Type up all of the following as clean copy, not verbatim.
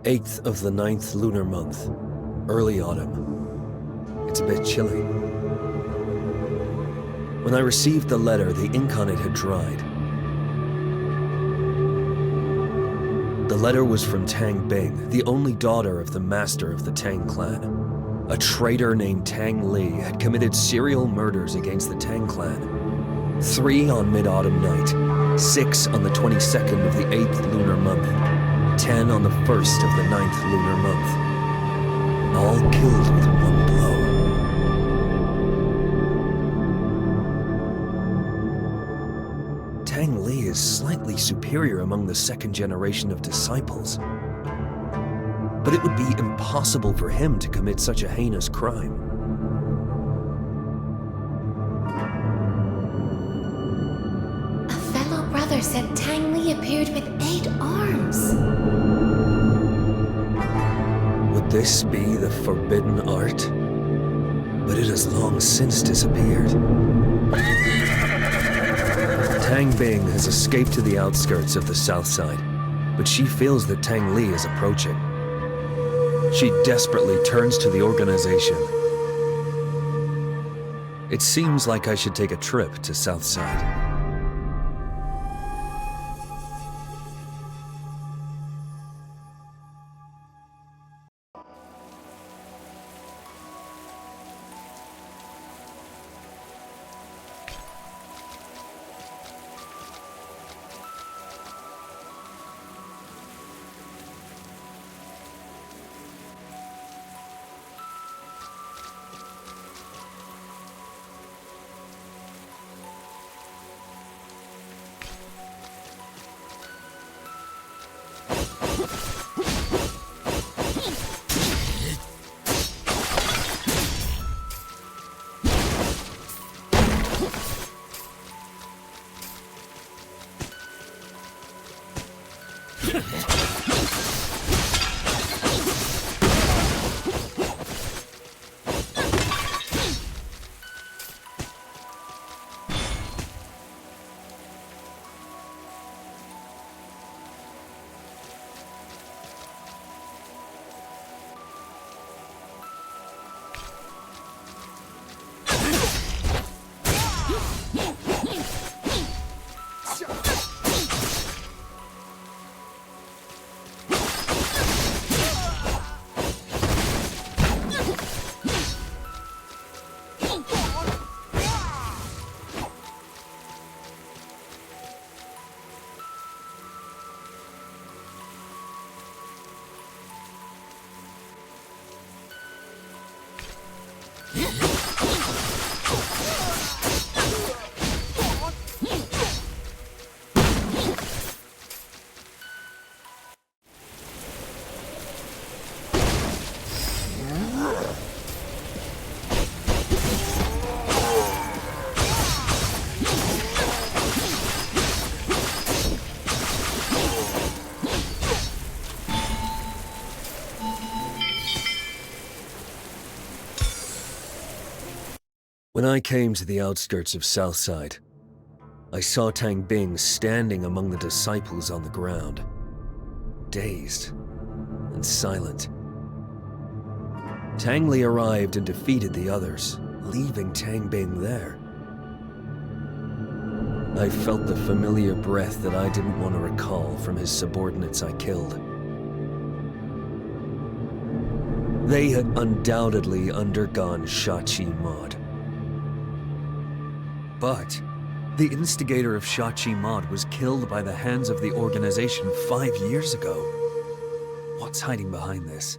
8th of the 9th lunar month, early autumn. It's a bit chilly. When I received the letter, the ink on it had dried. The letter was from Tang Bing, the only daughter of the master of the Tang clan. A traitor named Tang Li had committed serial murders against the Tang clan. 3 on mid-autumn night, 6 on the 22nd of the 8th lunar month, 10 on the 1st of the 9th lunar month. All killed with one blow. Tang Li is slightly superior among the second generation of disciples. But it would be impossible for him to commit such a heinous crime. A fellow brother said Tang Li appeared with 8 arms. Would this be the forbidden art? But it has long since disappeared. Tang Bing has escaped to the outskirts of the south side, but she feels that Tang Li is approaching. She desperately turns to the organization. It seems like I should take a trip to Southside. When I came to the outskirts of Southside, I saw Tang Bing standing among the disciples on the ground, dazed and silent. Tang Li arrived and defeated the others, leaving Tang Bing there. I felt the familiar breath that I didn't want to recall from his subordinates I killed. They had undoubtedly undergone Shachi Mod. But the instigator of Shachi Mod was killed by the hands of the organization 5 years ago. What's hiding behind this?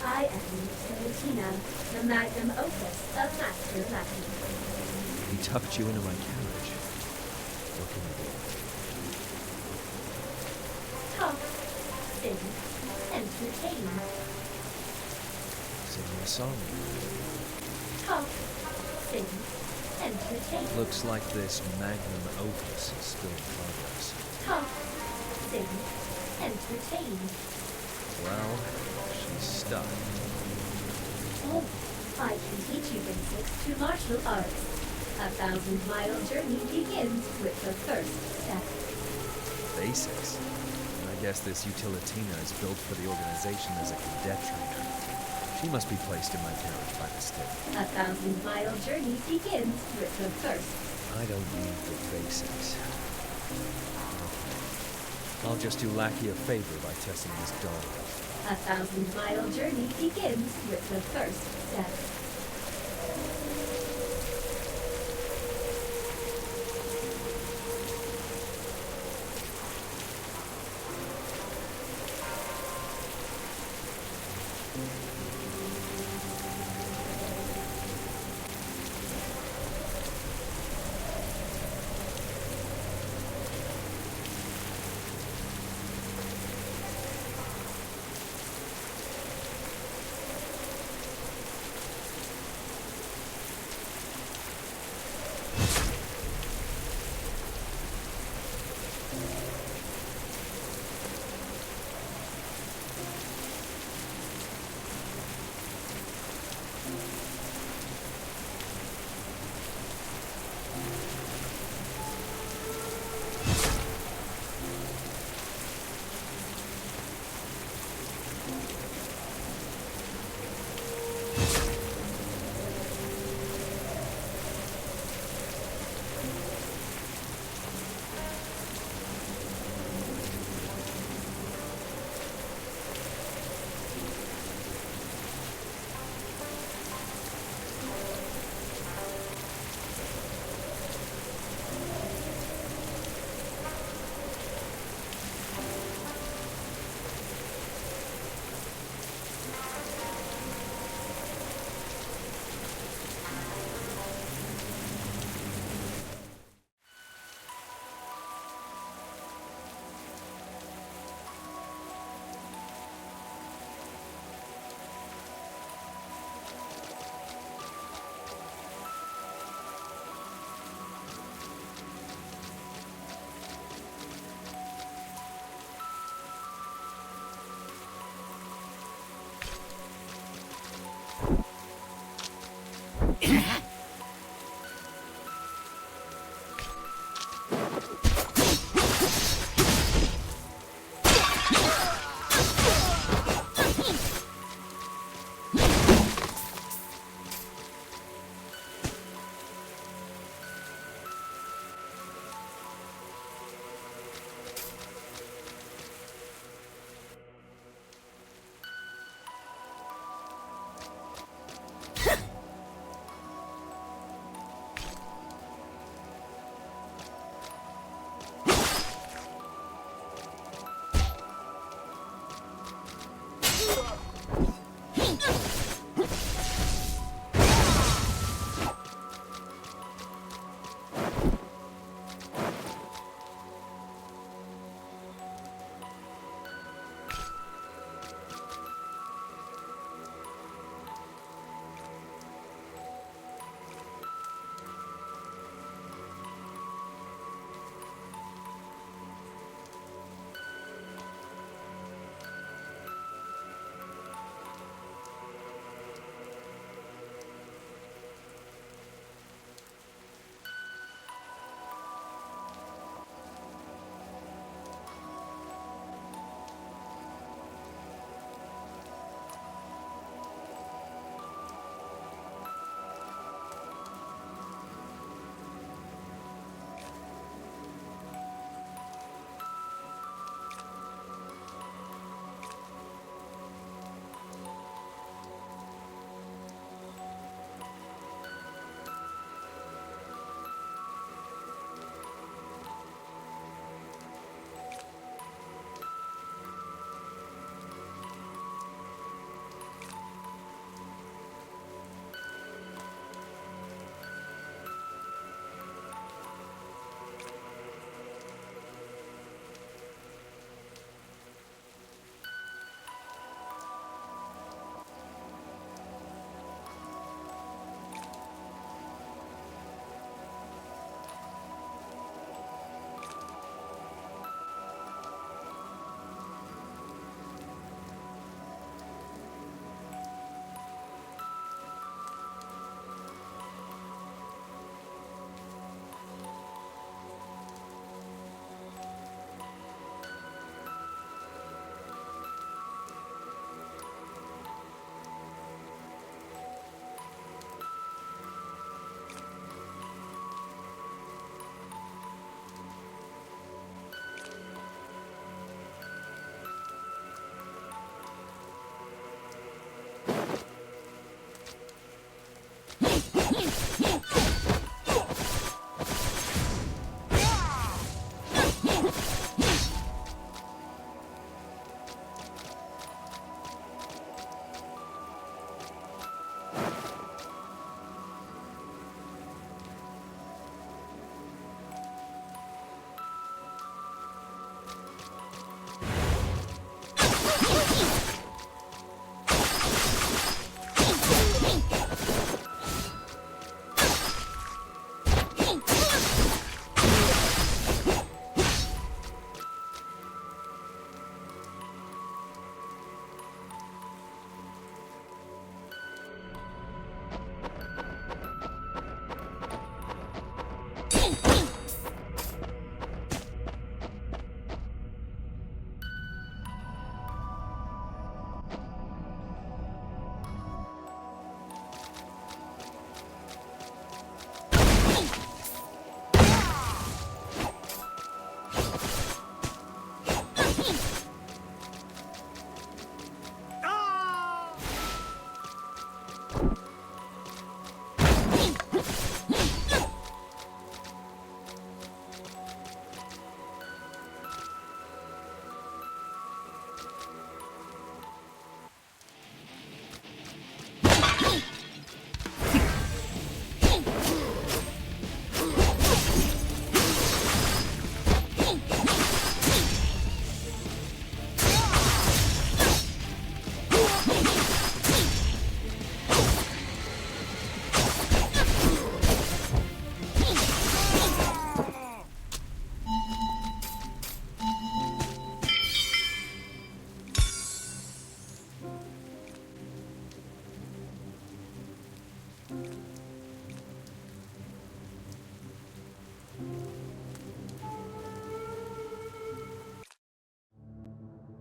I am Valentina, the magnum opus of Master Latin. He tucked you into my carriage. What can I do? Talk, sing, entertain. Sing me a song. Talk, sing, entertain. Looks like this magnum opus is still in progress. Talk, sing, entertain. Well, she's stuck. Oh, I can teach you basics to martial arts. A 1,000-mile journey begins with the first step. Basics. And I guess this Utilitina is built for the organization as a cadet trainer. She must be placed in my carriage by mistake. A 1,000-mile journey begins with the first. I don't need the basics. I'll just do Lackey a favor by testing this dog. A 1,000-mile journey begins with the first step.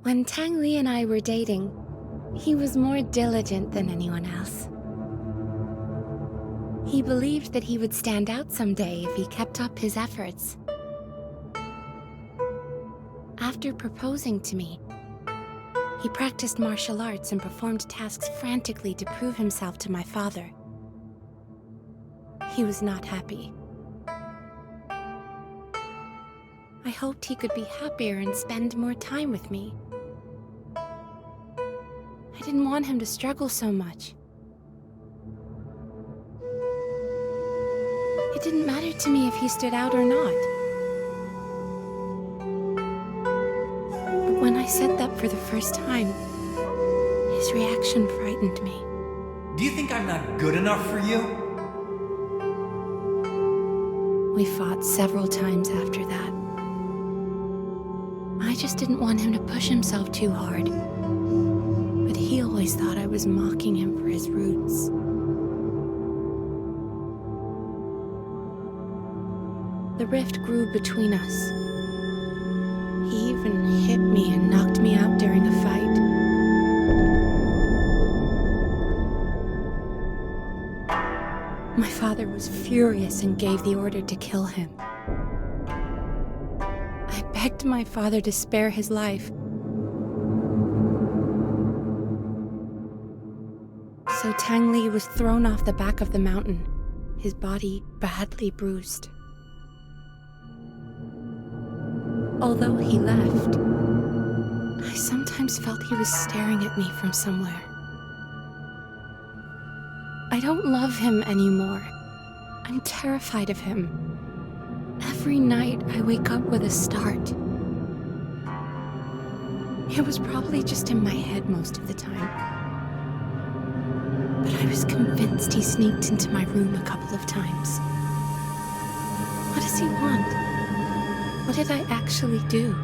When Tang Li and I were dating, he was more diligent than anyone else. He believed that he would stand out someday if he kept up his efforts. After proposing to me, he practiced martial arts and performed tasks frantically to prove himself to my father. He was not happy. I hoped he could be happier and spend more time with me. I didn't want him to struggle so much. It didn't matter to me if he stood out or not. But when I said that for the first time, his reaction frightened me. Do you think I'm not good enough for you? We fought several times after that. I just didn't want him to push himself too hard. But he always thought I was mocking him for his roots. The rift grew between us. He even hit me and knocked me out during a fight. My father was furious and gave the order to kill him. I begged my father to spare his life. So Tang Li was thrown off the back of the mountain, his body badly bruised. Although he left, I sometimes felt he was staring at me from somewhere. I don't love him anymore. I'm terrified of him. Every night I wake up with a start. It was probably just in my head most of the time. But I was convinced he sneaked into my room a couple of times. What does he want? What did I actually do?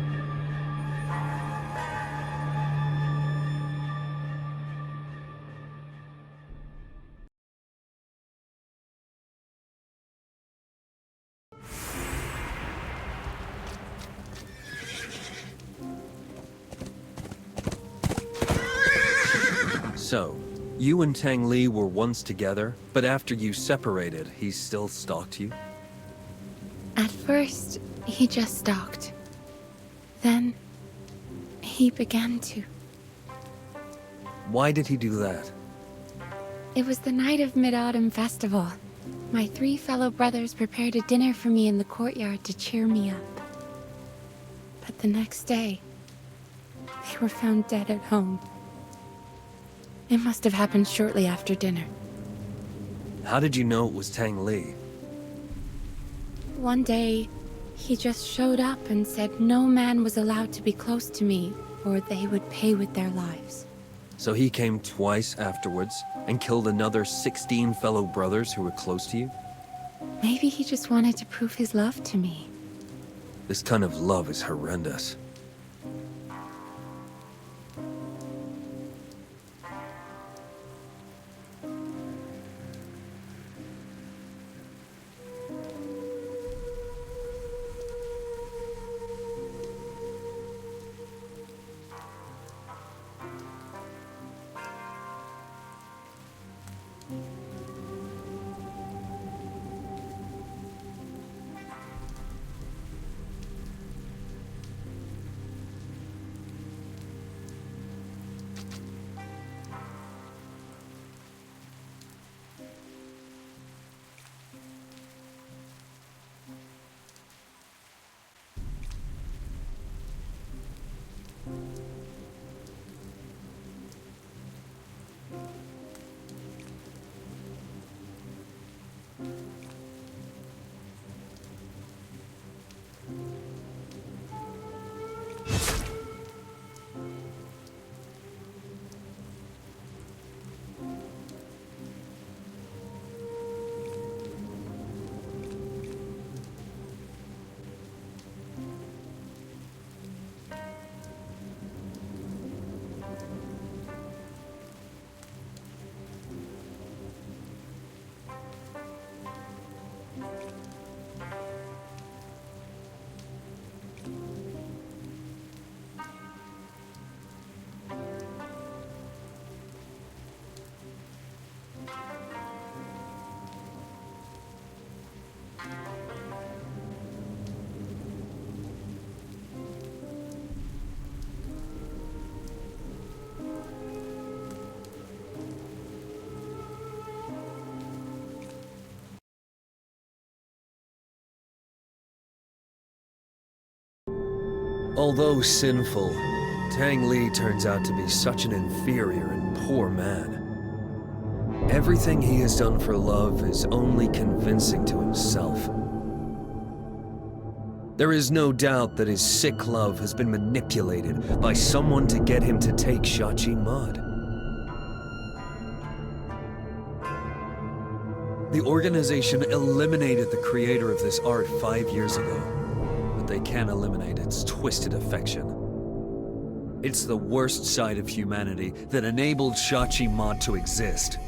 So, you and Tang Li were once together, but after you separated, he still stalked you? At first, he just stalked. Then, he began to. Why did he do that? It was the night of Mid-Autumn Festival. My 3 fellow brothers prepared a dinner for me in the courtyard to cheer me up. But the next day, they were found dead at home. It must have happened shortly after dinner. How did you know it was Tang Li? One day, he just showed up and said no man was allowed to be close to me, or they would pay with their lives. So he came twice afterwards and killed another 16 fellow brothers who were close to you? Maybe he just wanted to prove his love to me. This kind of love is horrendous. Although sinful, Tang Li turns out to be such an inferior and poor man. Everything he has done for love is only convincing to himself. There is no doubt that his sick love has been manipulated by someone to get him to take Shachi Mud. The organization eliminated the creator of this art 5 years ago, but they can't eliminate its twisted affection. It's the worst side of humanity that enabled Shachi Mud to exist.